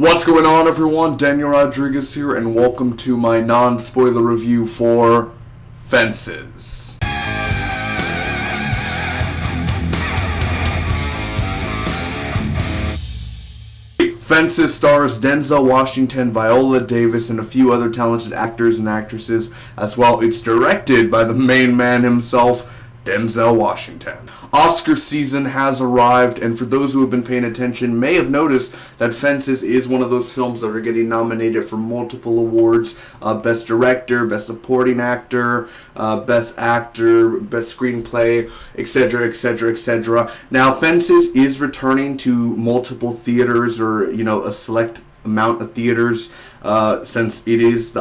What's going on, everyone? Daniel Rodriguez here, and welcome to my non-spoiler review for Fences. Fences stars Denzel Washington, Viola Davis, and a few other talented actors and actresses as well. It's directed by the main man himself, Denzel Washington. Oscar season has arrived, and for those who have been paying attention may have noticed that Fences is one of those films that are getting nominated for multiple awards. Best Director, Best Supporting Actor, Best Actor, Best Screenplay, etc., etc., etc. Now, Fences is returning to multiple theaters, or, a select amount of theaters, since the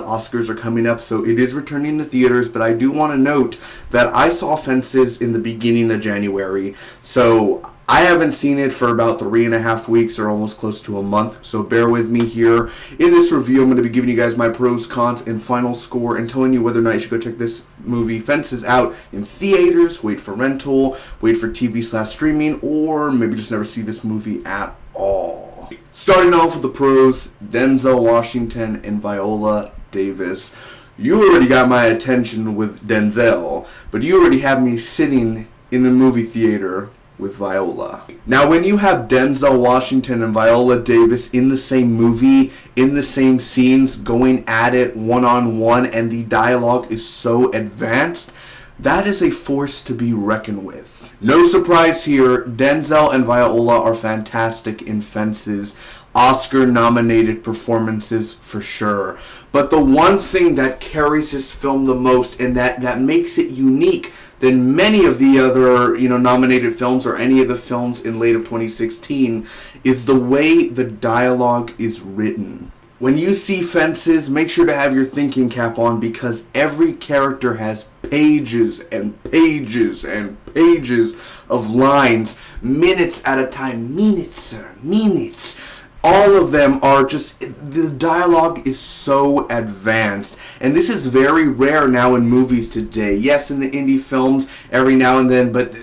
Oscars are coming up, so it is returning to theaters. But I do want to note that I saw Fences in the beginning of January, so I haven't seen it for about 3.5 weeks, or almost close to a month, so bear with me here. In this review, I'm going to be giving you guys my pros, cons, and final score, and telling you whether or not you should go check this movie Fences out in theaters, wait for rental, wait for TV/streaming, or maybe just never see this movie at all. Starting off with the pros, Denzel Washington and Viola Davis. You already got my attention with Denzel, but you already have me sitting in the movie theater with Viola. Now, when you have Denzel Washington and Viola Davis in the same movie, in the same scenes, going at it one-on-one, and the dialogue is so advanced, that is a force to be reckoned with. No surprise here, Denzel and Viola are fantastic in Fences. Oscar-nominated performances for sure. But the one thing that carries this film the most, and that makes it unique than many of the other, nominated films, or any of the films in late of 2016, is the way the dialogue is written. When you see Fences, make sure to have your thinking cap on, because every character has pages and pages and pages of lines, minutes at a time. Minutes, sir, minutes. All of them are just, the dialogue is so advanced. And this is very rare now in movies today. Yes, in the indie films, every now and then, but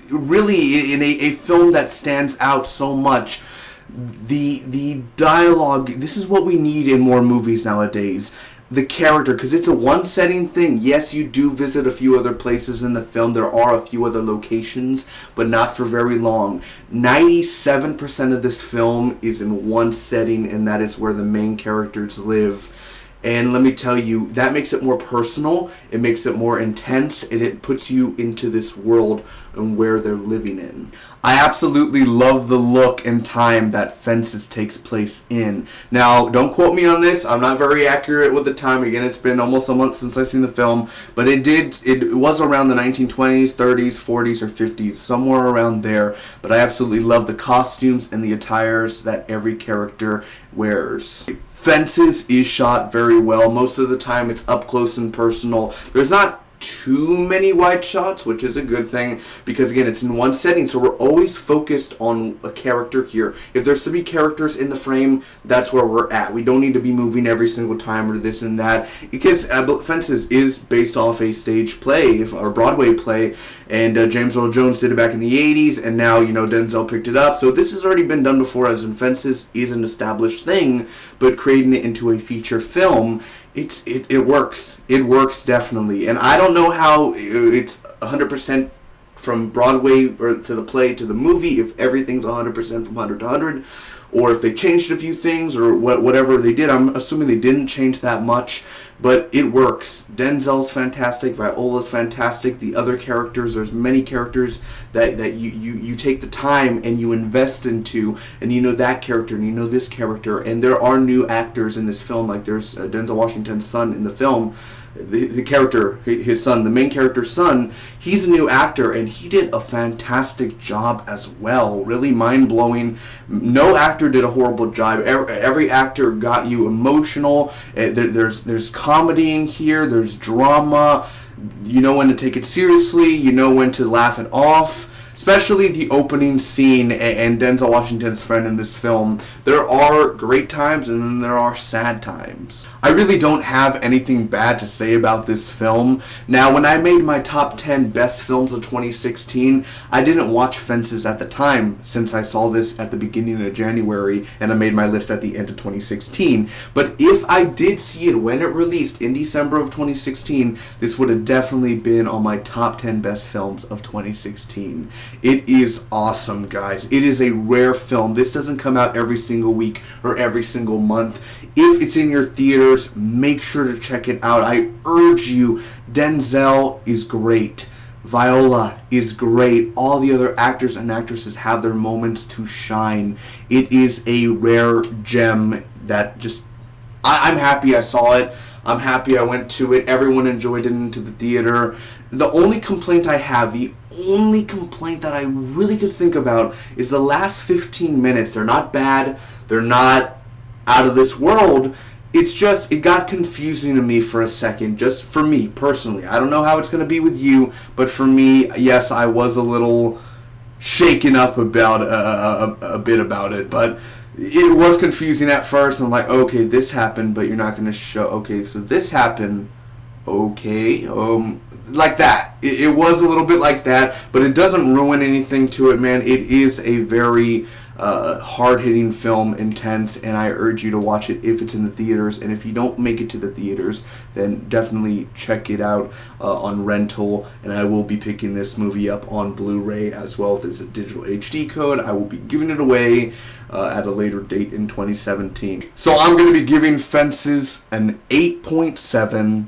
really in a film that stands out so much, the dialogue, this is what we need in more movies nowadays. The character, because it's a one-setting thing. Yes, you do visit a few other places in the film. There are a few other locations, but not for very long. 97% of this film is in one setting, and that is where the main characters live. And let me tell you, that makes it more personal, it makes it more intense, and it puts you into this world and where they're living in. I absolutely love the look and time that Fences takes place in. Now, don't quote me on this, I'm not very accurate with the time. Again, it's been almost a month since I've seen the film, but it was around the 1920s, 30s, 40s, or 50s, somewhere around there. But I absolutely love the costumes and the attires that every character wears. Fences is shot very well. Most of the time it's up close and personal. There's not too many wide shots, which is a good thing, because again, it's in one setting, so we're always focused on a character here. If there's 3 characters in the frame, that's where we're at. We don't need to be moving every single time or this and that, because Fences is based off a stage play, or Broadway play, and James Earl Jones did it back in the 80s, and now, Denzel picked it up. So this has already been done before, as in Fences is an established thing, but creating it into a feature film, it works. It works definitely. And I don't know how it's 100% from Broadway or to the play to the movie, if everything's 100% from 100 to 100, or if they changed a few things, or whatever they did. I'm assuming they didn't change that much, but it works. Denzel's fantastic, Viola's fantastic, the other characters, there's many characters that you take the time and you invest into, and that character, and this character, and there are new actors in this film. Like there's Denzel Washington's son in the film, the character, his son, the main character's son, he's a new actor, and he did a fantastic job as well. Really mind-blowing. No actor did a horrible job. Every actor got you emotional. There's comedy in here, there's drama. You know when to take it seriously, you know when to laugh it off. especially the opening scene and Denzel Washington's friend in this film. There are great times and then there are sad times. I really don't have anything bad to say about this film. Now, when I made my top 10 best films of 2016, I didn't watch Fences at the time, since I saw this at the beginning of January and I made my list at the end of 2016. But if I did see it when it released in December of 2016, this would have definitely been on my top 10 best films of 2016. It is awesome, guys. It is a rare film. This doesn't come out every single week or every single month. If it's in your theaters, make sure to check it out. I urge you. Denzel is great. Viola is great. All the other actors and actresses have their moments to shine. It is a rare gem that just... I'm happy I saw it. I'm happy I went to it. Everyone enjoyed it into the theater. The only complaint I have, the only complaint that I really could think about is the last 15 minutes. They're not bad. They're not out of this world. It's just, it got confusing to me for a second, just for me personally. I don't know how it's going to be with you, but for me, yes, I was a little shaken up about a bit about it, but it was confusing at first. I'm like, okay, this happened, but you're not going to show. Okay, so this happened. Okay, like that. It was a little bit like that, but it doesn't ruin anything to it, man. It is a very hard-hitting film, intense, and I urge you to watch it if it's in the theaters. And if you don't make it to the theaters, then definitely check it out on rental. And I will be picking this movie up on Blu-ray as well. If there's a digital HD code, I will be giving it away at a later date in 2017. So I'm going to be giving Fences an 8.7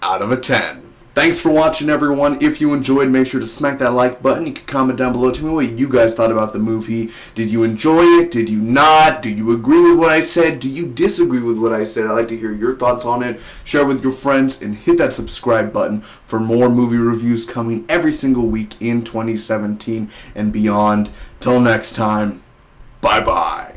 out of a 10. Thanks for watching, everyone. If you enjoyed, make sure to smack that like button. You can comment down below. Tell me what you guys thought about the movie. Did you enjoy it? Did you not? Do you agree with what I said? Do you disagree with what I said? I'd like to hear your thoughts on it. Share with your friends and hit that subscribe button for more movie reviews coming every single week in 2017 and beyond. Till next time, bye-bye.